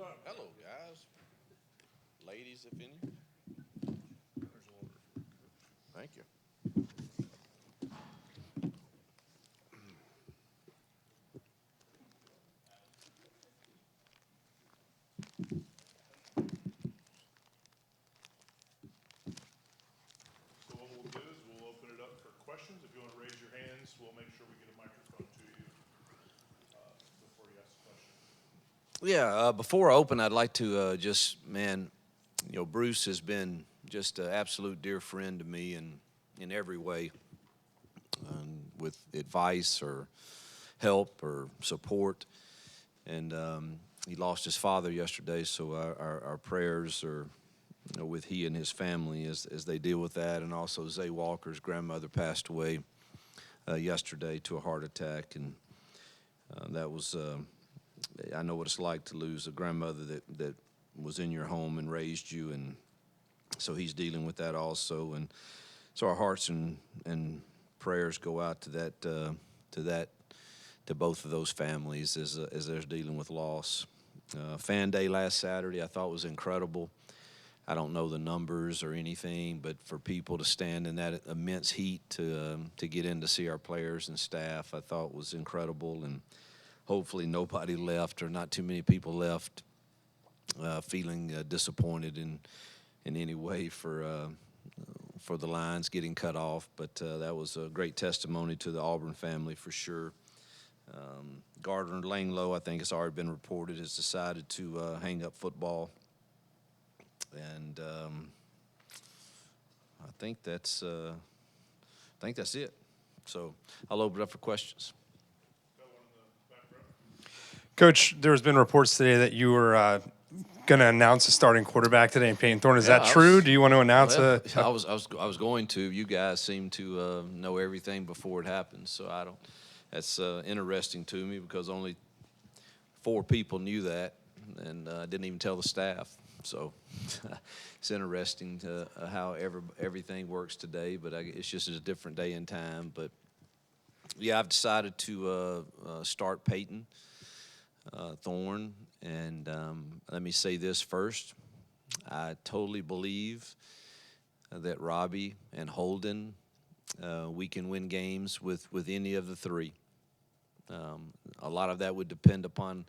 up? Hello, guys. Ladies, if any. Thank you. So what we'll do is we'll open it up for questions. If you want to raise your hands, we'll make sure we get a microphone to you before you ask the question. Yeah, before I open, I'd like to Bruce has been just an absolute dear friend to me in every way, with advice or help or support. And he lost his father yesterday, so our prayers are with he and his family as they deal with that. And also Zay Walker's grandmother passed away yesterday to a heart attack, and that was I know what it's like to lose a grandmother that was in your home and raised you, and so he's dealing with that also. And so our hearts and prayers go out to both of those families as they're dealing with loss. Fan day last Saturday I thought was incredible. I don't know the numbers or anything, but for people to stand in that immense heat to get in to see our players and staff, I thought was incredible. And hopefully nobody left, or not too many people left feeling disappointed in any way for the Lions getting cut off. But that was a great testimony to the Auburn family for sure. Gardner Langlow, I think it's already been reported, has decided to hang up football. And I think that's it. So I'll open it up for questions. Coach, there's been reports today that you were going to announce a starting quarterback today in Peyton Thorne. Is that true? Do you want to announce I was going to. You guys seem to know everything before it happens, so I don't. That's interesting to me because only 4 people knew that, and I didn't even tell the staff. So it's interesting how everything works today, but it's just a different day and time. But yeah, I've decided to start Peyton Thorne, and let me say this first. I totally believe that Robbie and Holden, we can win games with any of the 3. A lot of that would depend upon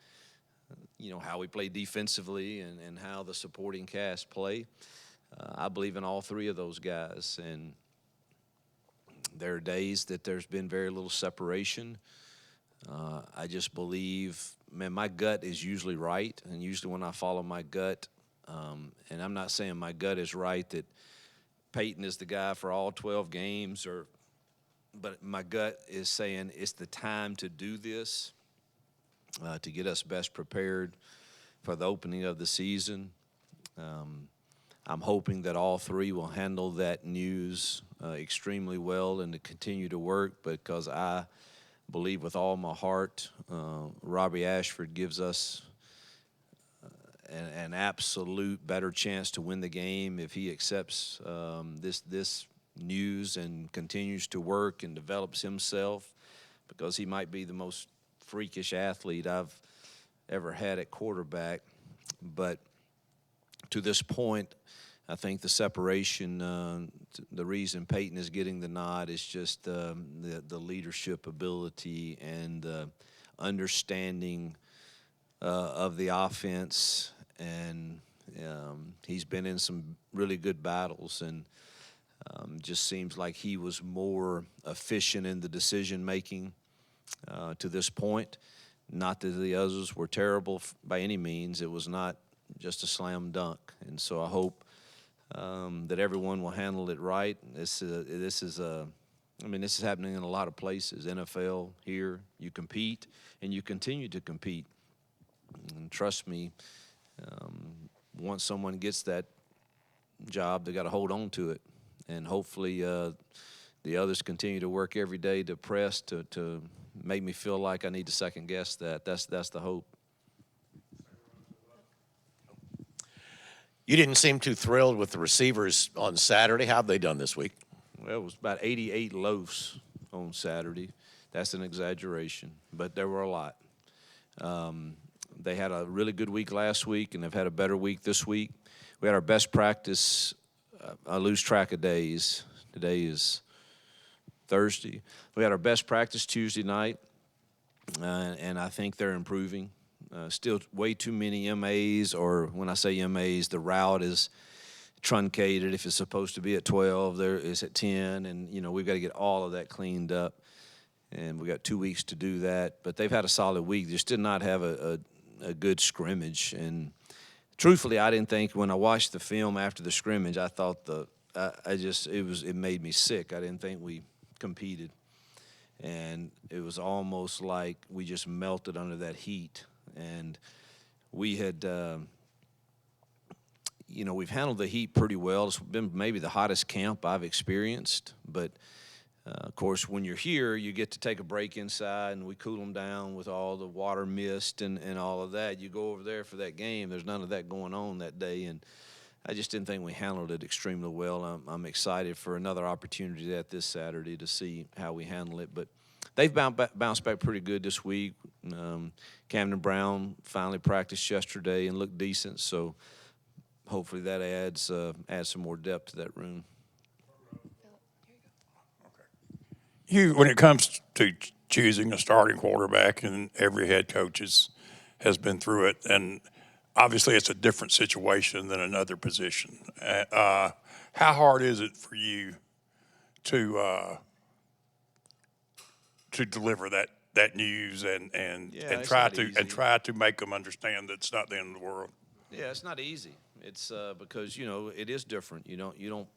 how we play defensively and how the supporting cast play. I believe in all 3 of those guys, and there are days that there's been very little separation. I just believe, my gut is usually right, and usually when I follow my gut, and I'm not saying my gut is right that Peyton is the guy for all 12 games, but my gut is saying it's the time to do this. To get us best prepared for the opening of the season. I'm hoping that all 3 will handle that news extremely well and to continue to work, because I believe with all my heart Robbie Ashford gives us an absolute better chance to win the game if he accepts this news and continues to work and develops himself, because he might be the most freakish athlete I've ever had at quarterback. But to this point, I think the separation, the reason Peyton is getting the nod is just the leadership ability and the understanding of the offense. And he's been in some really good battles, and just seems like he was more efficient in the decision-making to this point. Not that the others were terrible by any means. It was not just a slam dunk. And so I hope that everyone will handle it right. This is happening in a lot of places. NFL, here, you compete, and you continue to compete. And trust me, once someone gets that job, they got to hold on to it. And hopefully the others continue to work every day to press to make me feel like I need to second guess that. That's the hope. You didn't seem too thrilled with the receivers on Saturday. How have they done this week? Well, it was about 88 loafs on Saturday. That's an exaggeration, but there were a lot. They had a really good week last week, and they've had a better week this week. We had our best practice. I lose track of days. Today is Thursday. We had our best practice Tuesday night, and I think they're improving. Still way too many MAs, or when I say MAs, the route is truncated. If it's supposed to be at 12, there is at 10, and we've got to get all of that cleaned up. And we got 2 weeks to do that. But they've had a solid week. They just did not have a good scrimmage. And truthfully, I didn't think when I watched the film after the scrimmage, I thought it made me sick. I didn't think we competed. And it was almost like we just melted under that heat. And we had, we've handled the heat pretty well. It's been maybe the hottest camp I've experienced. But, of course, when you're here, you get to take a break inside, and we cool them down with all the water mist and all of that. You go over there for that game, there's none of that going on that day. And I just didn't think we handled it extremely well. I'm excited for another opportunity this Saturday to see how we handle it. But they've bounced back pretty good this week. Camden Brown finally practiced yesterday and looked decent, so hopefully that adds some more depth to that room. Hugh, when it comes to choosing a starting quarterback, and every head coach has been through it, and obviously it's a different situation than another position. How hard is it for you to deliver that news and try to make them understand that it's not the end of the world? Yeah, it's not easy. It's because it is different. You don't.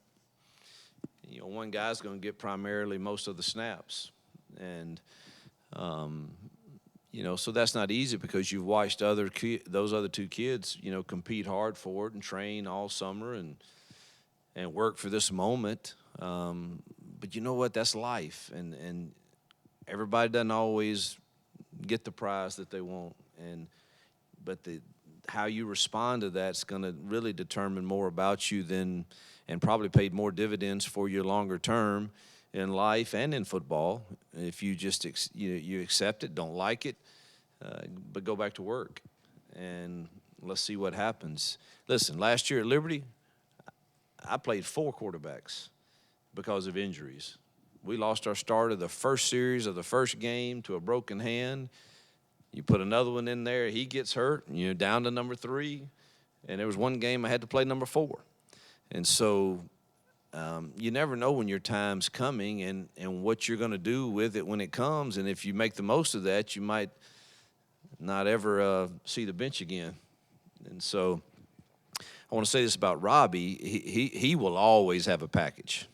One guy's going to get primarily most of the snaps, and so that's not easy because you've watched those other two kids, compete hard for it and train all summer and work for this moment. But you know what? That's life, and everybody doesn't always get the prize that they want, but how you respond to that's going to really determine more about you and probably paid more dividends for your longer term in life and in football. If you just you accept it, don't like it, but go back to work, and let's see what happens. Listen, last year at Liberty, I played 4 quarterbacks because of injuries. We lost our starter the first series of the first game to a broken hand. You put another one in there, he gets hurt, and you're down to number 3. And there was one game I had to play number 4. And so you never know when your time's coming and what you're going to do with it when it comes. And if you make the most of that, you might not ever see the bench again. And so I want to say this about Robbie. He will always have a package.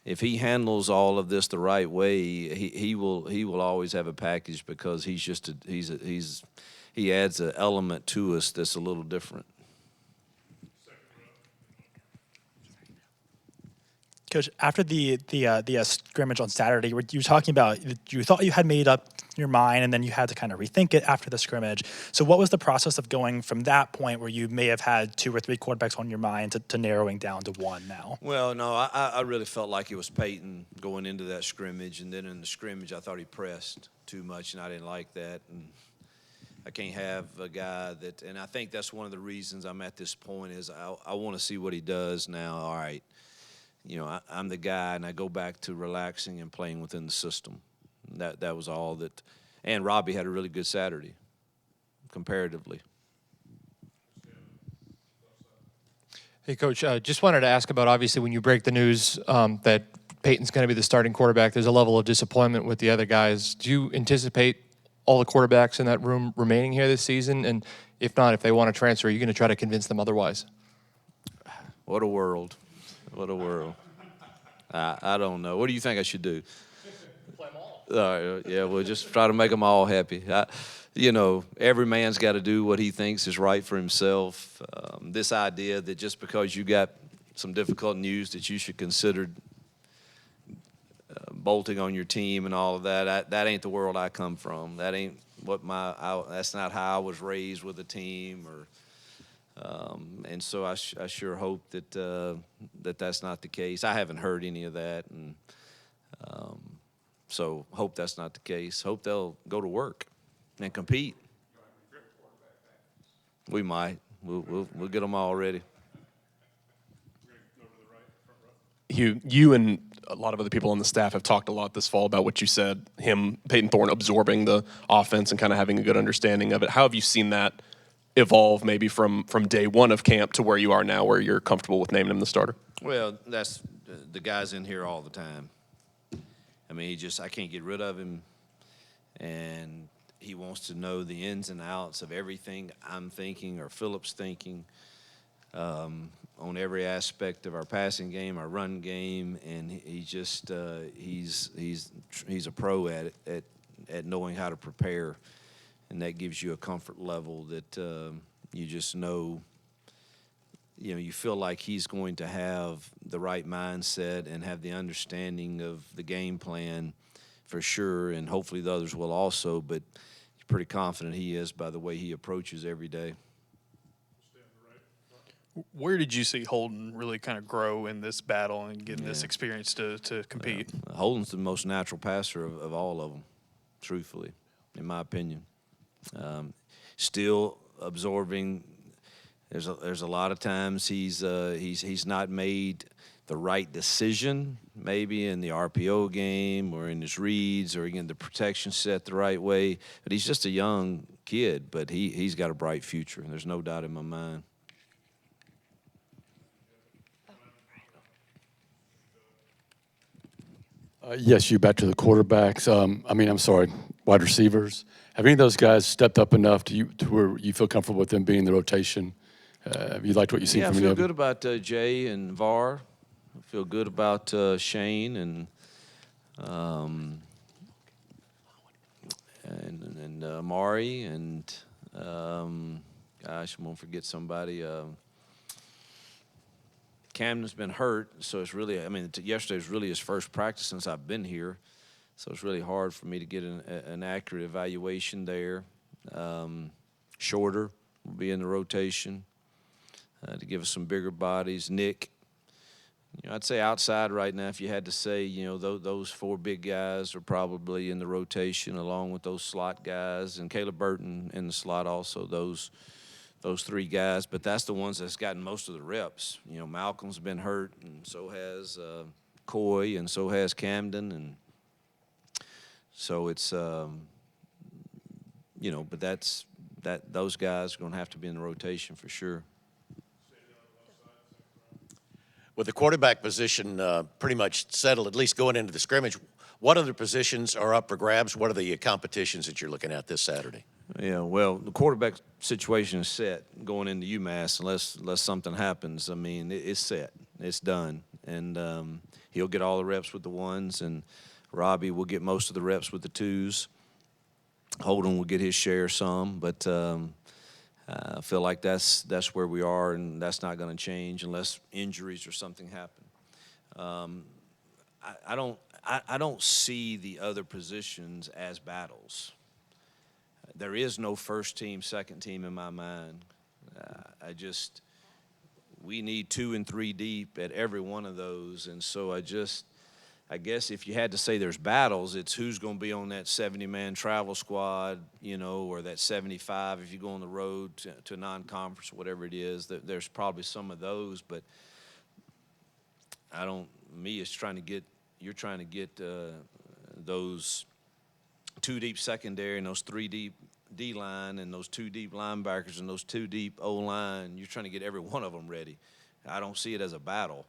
If he handles all of this the right way, he will always have a package because he adds an element to us that's a little different. Coach, after the scrimmage on Saturday, you were talking about you thought you had made up your mind, and then you had to kind of rethink it after the scrimmage. So what was the process of going from that point where you may have had 2 or 3 quarterbacks on your mind to narrowing down to 1 now? Well, no, I really felt like it was Peyton going into that scrimmage, and then in the scrimmage I thought he pressed too much, and I didn't like that. And I can't have a guy that – and I think that's one of the reasons I'm at this point is I want to see what he does now. All right. I'm the guy, and I go back to relaxing and playing within the system. That was all that. And Robbie had a really good Saturday, comparatively. Hey, Coach, just wanted to ask about, obviously, when you break the news that Peyton's going to be the starting quarterback, there's a level of disappointment with the other guys. Do you anticipate all the quarterbacks in that room remaining here this season? And if not, if they want to transfer, are you going to try to convince them otherwise? What a world. What a world. I don't know. What do you think I should do? Play them all. All right, yeah, we'll just try to make them all happy. Every man's got to do what he thinks is right for himself. This idea that just because you got some difficult news that you should consider bolting on your team and all of that, that ain't the world I come from. That ain't that's not how I was raised with a team and so I sure hope that that's not the case. I haven't heard any of that, and so hope that's not the case. Hope they'll go to work and compete. We might. We'll get them all ready. Hugh, you and a lot of other people on the staff have talked a lot this fall about what you said, Peyton Thorne absorbing the offense and kind of having a good understanding of it. How have you seen that evolve maybe from day one of camp to where you are now, where you're comfortable with naming him the starter? Well, that's the guy's in here all the time. I mean, I can't get rid of him, and he wants to know the ins and outs of everything I'm thinking or Philip's thinking. On every aspect of our passing game, our run game, and he's a pro at it, at knowing how to prepare, and that gives you a comfort level that you just know. You feel like he's going to have the right mindset and have the understanding of the game plan for sure, and hopefully the others will also. But you're pretty confident he is by the way he approaches every day. Where did you see Holden really kind of grow in this battle and getting this experience to compete? Holden's the most natural passer of all of them, truthfully, in my opinion. Still absorbing. There's a lot of times he's not made the right decision, maybe in the RPO game or in his reads or getting the protection set the right way. But he's just a young kid, but he's got a bright future, and there's no doubt in my mind. Yes, you back to the quarterbacks. Wide receivers. Have any of those guys stepped up enough to where you feel comfortable with them being in the rotation? Have you liked what you've seen from them? Yeah, I feel good about Jay and VAR. I feel good about Shane and Amari and gosh, I won't forget somebody. Camden's been hurt, so it's really, yesterday was really his first practice since I've been here, so it's really hard for me to get an accurate evaluation there. Shorter will be in the rotation to give us some bigger bodies. Nick, I'd say outside right now, if you had to say, those four big guys are probably in the rotation along with those slot guys, and Caleb Burton in the slot also, those three guys, but that's the ones that's gotten most of the reps. Malcolm's been hurt, and so has Coy, and so has Camden, and so it's but those guys are going to have to be in the rotation for sure. With the quarterback position pretty much settled, at least going into the scrimmage, what other positions are up for grabs? What are the competitions that you're looking at this Saturday? Yeah, well, the quarterback situation is set going into UMass unless something happens. It's set. It's done. And he'll get all the reps with the ones, and Robbie will get most of the reps with the twos. Holden will get his share some, but I feel like that's where we are, and that's not going to change unless injuries or something happen. I don't see the other positions as battles. There is no first team, second team in my mind. We need 2 and 3 deep at every one of those. And so I guess if you had to say there's battles, it's who's going to be on that 70-man travel squad, or that 75 if you go on the road to non-conference, whatever it is. There's probably some of those, but you're trying to get those 2 deep secondary and those 3 deep D-line and those 2 deep linebackers and those 2 deep O-line. You're trying to get every one of them ready. I don't see it as a battle.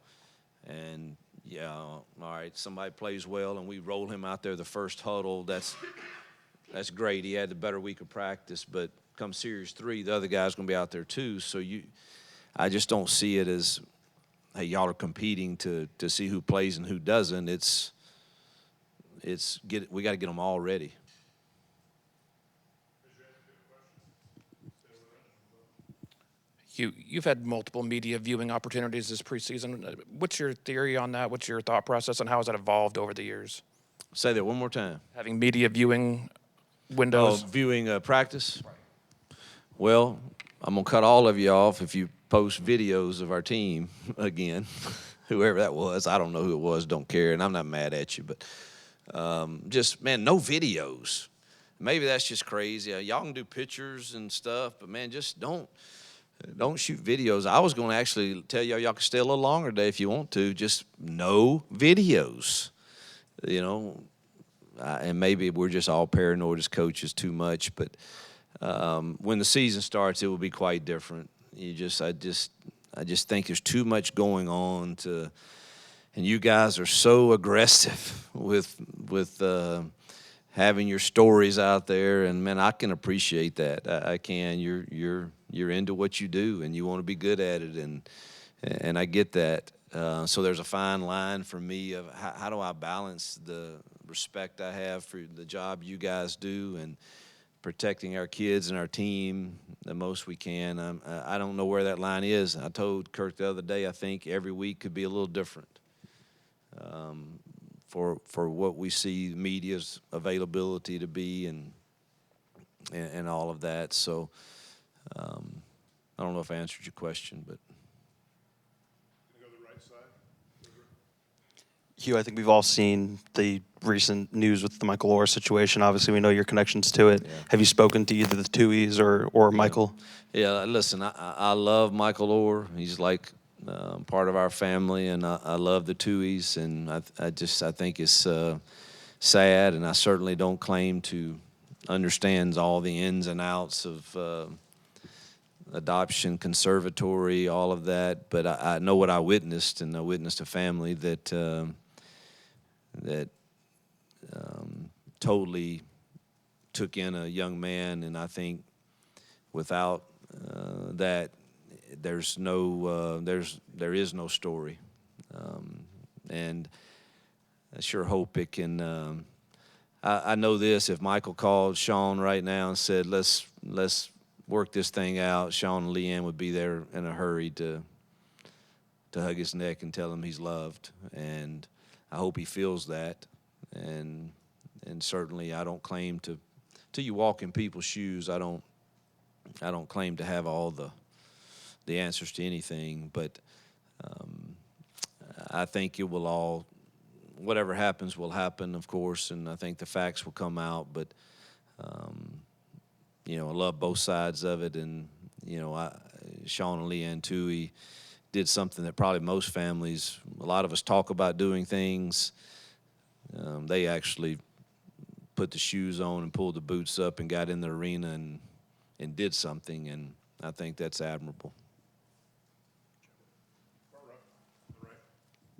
And, all right, somebody plays well and we roll him out there the first huddle. That's great. He had the better week of practice. But come Series 3, the other guy's going to be out there too. So I just don't see it as, hey, y'all are competing to see who plays and who doesn't. We got to get them all ready. You've had multiple media viewing opportunities this preseason. What's your theory on that? What's your thought process, and how has that evolved over the years? Say that one more time. Having media viewing windows. Viewing practice? Well, I'm going to cut all of you off if you post videos of our team again. Whoever that was. I don't know who it was. Don't care. And I'm not mad at you. But no videos. maybe that's just crazy. Y'all can do pictures and stuff, but man, just don't shoot videos. I was going to actually tell y'all can stay a little longer today if you want to. Just no videos, you know. And maybe we're just all paranoid as coaches too much, but when the season starts, it will be quite different. I just think there's too much going on and you guys are so aggressive with having your stories out there, and man, I can appreciate that. I can. You're into what you do, and you want to be good at it, and I get that. So there's a fine line for me of how do I balance the respect I have for the job you guys do and protecting our kids and our team the most we can. I don't know where that line is. I told Kirk the other day, I think every week could be a little different for what we see media's availability to be and all of that. So I don't know if I answered your question, but. Go to the right side. Hugh, I think we've all seen the recent news with the Michael Oher situation. Obviously, we know your connections to it. Yeah. Have you spoken to either the Tuohys or Michael? Yeah, listen, I love Michael Oher. He's like part of our family, and I love the Tuohys, and I think it's sad, and I certainly don't claim to understand all the ins and outs of adoption, conservatory, all of that, but I know what I witnessed, and I witnessed a family that totally took in a young man, and I think without that, there is no story, and I sure hope it can. I know this: if Michael called Sean right now and said, "Let's work this thing out," Sean and Leanne would be there in a hurry to hug his neck and tell him he's loved, and I hope he feels that, and certainly I don't claim to. Till you walk in people's shoes, I don't claim to have all the answers to anything, but I think it will all, whatever happens will happen, of course, and I think the facts will come out, but I love both sides of it, and Sean and Leanne Tuohy did something that probably most families, a lot of us talk about doing things. They actually put the shoes on and pulled the boots up and got in the arena and did something, and I think that's admirable.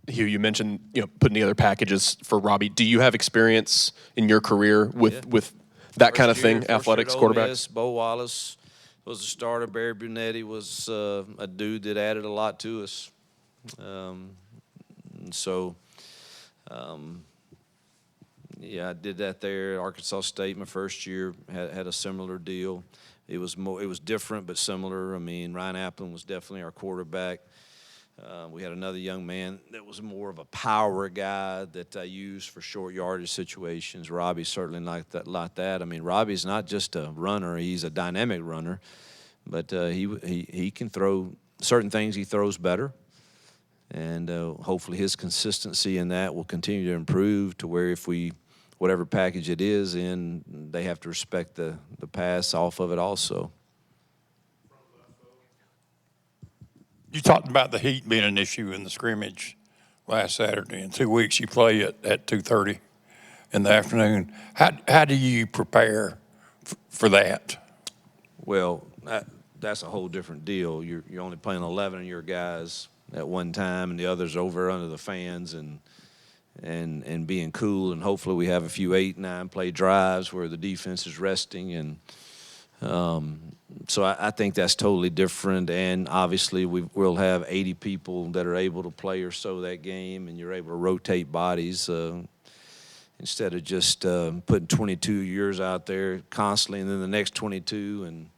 Hugh, you mentioned putting together packages for Robbie. Do you have experience in your career with that kind of thing, athletics, quarterbacks? Bo Wallace was a starter. Barry Brunetti was a dude that added a lot to us. I did that there. Arkansas State, my first year, had a similar deal. It was different but similar. I mean, Ryan Applin was definitely our quarterback. We had another young man that was more of a power guy that I used for short yardage situations. Robbie's certainly like that. I mean, Robbie's not just a runner; he's a dynamic runner. But he can throw certain things. He throws better, and hopefully his consistency in that will continue to improve to where if whatever package it is in, they have to respect the pass off of it also. You talked about the heat being an issue in the scrimmage last Saturday. In 2 weeks, you play at 2:30 in the afternoon. How do you prepare for that? Well, that's a whole different deal. You're only playing 11 of your guys at one time, and the others over under the fans and being cool. And hopefully we have a few 8-9 play drives where the defense is resting and. So I think that's totally different, and obviously we'll have 80 people that are able to play or so that game, and you're able to rotate bodies instead of just putting 22 years out there constantly and then the next 22. And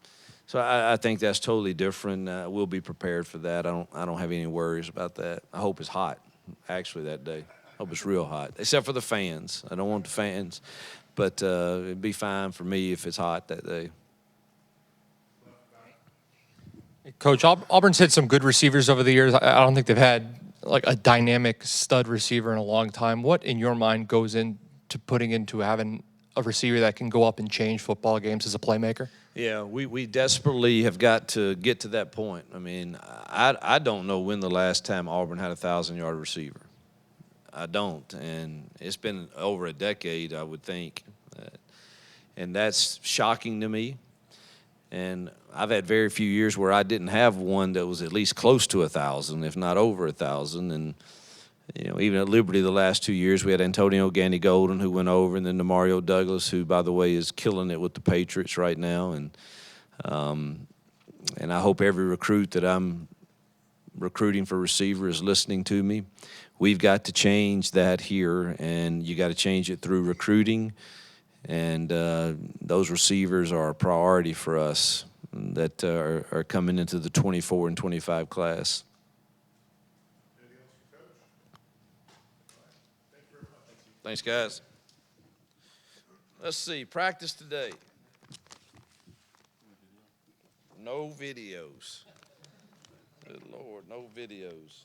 so I think that's totally different. We'll be prepared for that. I don't have any worries about that. I hope it's hot, actually, that day. I hope it's real hot, except for the fans. I don't want the fans, but it'd be fine for me if it's hot that day. Coach, Auburn's had some good receivers over the years. I don't think they've had like a dynamic stud receiver in a long time. What, in your mind, goes into putting into having a receiver that can go up and change football games as a playmaker? Yeah, we desperately have got to get to that point. I mean, I don't know when the last time Auburn had a 1,000-yard receiver. I don't, and it's been over a decade, I would think. And that's shocking to me. And I've had very few years where I didn't have one that was at least close to 1,000, if not over 1,000. And even at Liberty the last 2 years, we had Antonio Gandy Golden who went over, and then Mario Douglas, who, by the way, is killing it with the Patriots right now. And I hope every recruit that I'm recruiting for receiver is listening to me. We've got to change that here, and you got to change it through recruiting. And those receivers are a priority for us that are coming into the 24 and 25 class. Thanks, guys. Let's see, practice today. No videos. Good Lord, no videos.